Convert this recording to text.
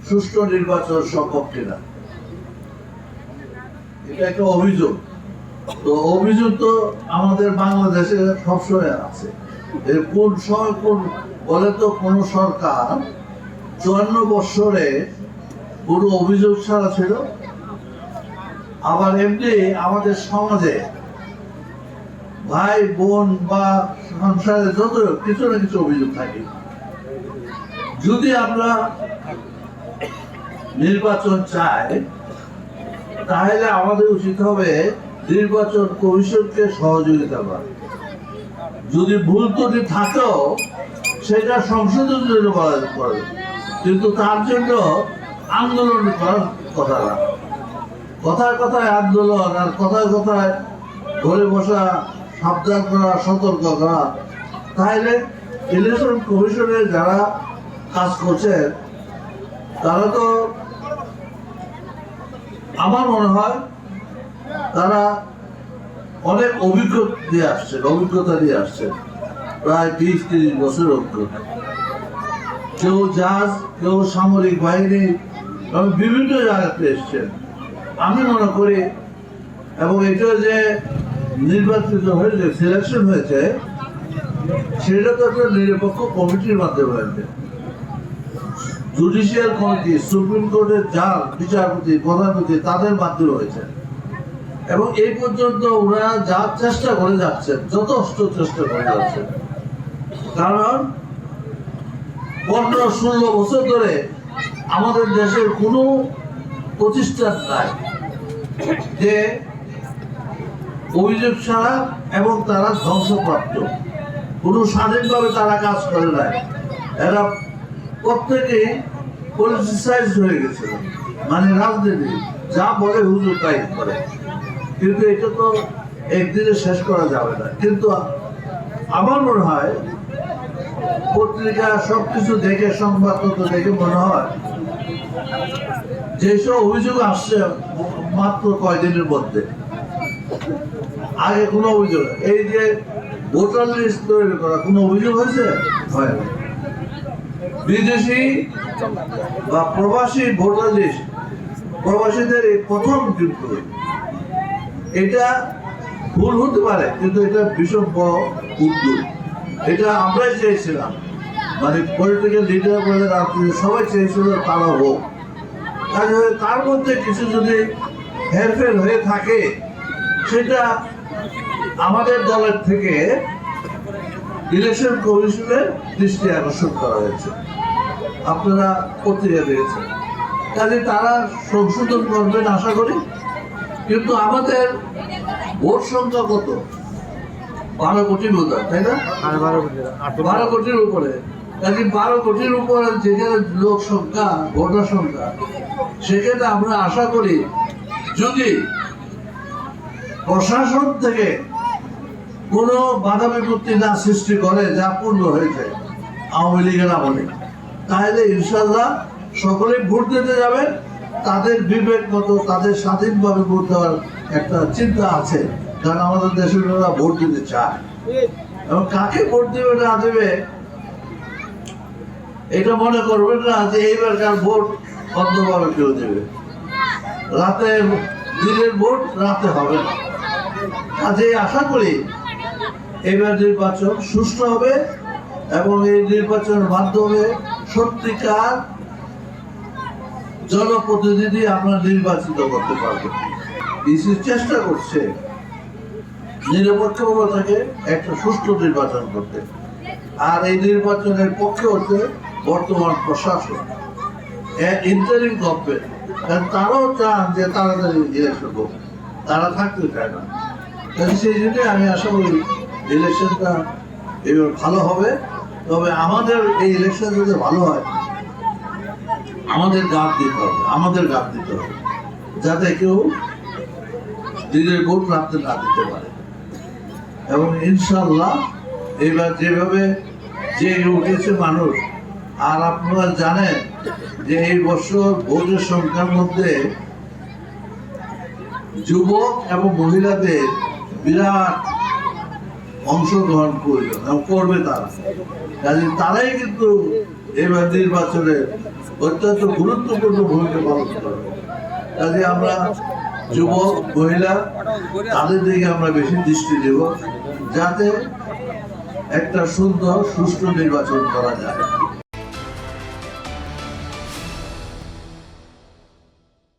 সুষ্ঠু নির্বাচন সম্ভব কিনা, এটা একটা অভিযোগ। তো অভিযোগ তো আমাদের বাংলাদেশে সবসময় আছে। কোন সময় কোন বলে তো কোন সরকার 54 বছরে কোনো অভিযোগ ছাড়া ছিল? আবার এমনি আমাদের সমাজে ভাই বোন বা সংসারে যত কিছু না কিছু অভিযোগ থাকে। যদি আমরা নির্বাচন চাই তাহলে আমাদের উচিত হবে নির্বাচন কমিশনকে সহযোগিতা করা। যদি ভুল ত্রুটি থাকেও সেটা সংশোধনের জন্য করা যাবে, কিন্তু তার জন্য আন্দোলন করার কথা না। কথায় কথায় আন্দোলন আর কথায় কথায় ঘরে বসা, সাবধান করা, সতর্ক করা, তাহলে ইলেকশন কমিশনে যারা কাজ করছেন তারা তো আমার মনে হয় তারা অনেক অভিজ্ঞতা দিয়ে আসছেন, প্রায় 20-30 বছর অভিজ্ঞতা। কেউ জাহাজ, কেউ সামরিক বাহিনী, বিভিন্ন জায়গাতে এসছেন। আমি মনে করি, এবং এটা যে নির্বাচিত হয়েছে, সিলেকশন হয়েছে, সেটা তো একটা নিরপেক্ষ কমিটির মাধ্যমে হয়েছে। জুডিশিয়াল কমিটি, সুপ্রিম কোর্টের যার বিচারপতি, প্রধানমন্ত্রী, তাদের মাধ্যমে হয়েছে। এবং এই পর্যন্ত ওরা যা চেষ্টা করে যাচ্ছেন, যথেষ্ট চেষ্টা করে যাচ্ছেন। কারণ 15-16 বছর ধরে আমাদের দেশের কোনো প্রতিষ্ঠান নাই যে অভিযোগ ছাড়া এবং তারা ধ্বংসপ্রাপ্ত, কোনো স্বাধীনভাবে তারা কাজ করে নাই। এরা প্রত্যেকেই পলিটিসাইজ হয়ে গেছিল, মানে রাজনীতি যা বলে হুজুর তাই করে। কিন্তু এটা তো একদিনে শেষ করা যাবে না। কিন্তু আমার মনে হয় পত্রিকা সবকিছু দেখে, সংবাদপত্র দেখে মনে হয় যেসব অভিযোগ আসছে মাত্র কয়দিনের মধ্যে, আগে কোনো অভিযোগ, এই যে ভোটার লিস্ট তৈরি করা, কোনো অভিযোগ হয়েছে? হয় না। বিদেশি বা প্রবাসী ভোটার লিস্ট, প্রবাসীদের এই প্রথম কিন্তু এটা ভুল হতে পারে, কিন্তু এটা ভীষণ বড় উদ্যোগ। এটা আমরাই চেয়েছিলাম, মানে পলিটিক্যাল লিডার বলে রাজনীতি সবাই চেয়েছিল তারা হোক। তার মধ্যে কিছু যদি হেরফের হয়ে থাকে, সেটা আমাদের দলের থেকে ইলেকশন কমিশনের দৃষ্টি আকর্ষণ করা হয়েছে। আপনারা পত্রিকা দিয়েছেন, কাজে তারা সংশোধন করবেন আশা করি। কিন্তু আমাদের ভোট সংখ্যা কত? 12 কোটি বোধ হয়, তাই না? 12 কোটির উপরে। কাজে 12 কোটির উপরে যেখানে লোক সংখ্যা, ভোটার সংখ্যা, সেখানে আমরা আশা করি যদি প্রশাসন থেকে কোনো বাধা বিপত্তি না সৃষ্টি করে, যা পূর্ণ হয়েছে আওয়ামী লীগের আমলে, তাহলে ইনশাল্লাহ সকলে ভোট দিতে যাবেন। তাদের বিবেক মতো তাদের স্বাধীনভাবে ভোট দেওয়ার একটা চিন্তা আছে, কারণ আমাদের দেশের লোকেরা ভোট দিতে চায়। এবং কাকে ভোট দেবে না দেবে এটা মনে করবেন না যে এইবারকার ভোট অন্ধভাবে কেউ দেবে। রাতে, দিনের ভোট রাতে হবে না। কাজে আশা করি এবার নির্বাচন সুষ্ঠু হবে এবং এই নির্বাচনের মাধ্যমে সত্যিকার জনপ্রতিনিধি আমরা নির্বাচিত করতে পারবো। ইসি চেষ্টা করছে নিরপেক্ষভাবে একটা সুষ্ঠু নির্বাচন করতে, আর এই নির্বাচনের পক্ষে হচ্ছে বর্তমান প্রশাসন, ইন্টারিম গভর্নমেন্ট। তারাও চান যে তাড়াতাড়ি ইলেকশন হোক, তারা থাকতে চায় না। সেই জন্য আমি আশা করি ইলেকশনটা এবার ভালো হবে। তবে আমাদের এই ইলেকশন যদি ভালো হয়, আমাদের গাপ দিতে হবে, যাতে কেউ দিনের ভোট রাখতে না দিতে পারে। এবং ইনশাল্লাহ এবার যেভাবে যে উঠেছে মানুষ, আর আপনারা জানেন যে এই বছর ভোটের সংখ্যার মধ্যে যুবক এবং মহিলাদের বিরাট অংশগ্রহণ করবে তারা। কাজে তারাই কিন্তু এবার নির্বাচনের অত্যন্ত গুরুত্বপূর্ণ ভূমিকা পালন করবে। কাজে আমরা যুবক মহিলা তাদের দিকে আমরা বেশি দৃষ্টি দেব, যাতে একটা সুন্দর সুষ্ঠু নির্বাচন করা যায়।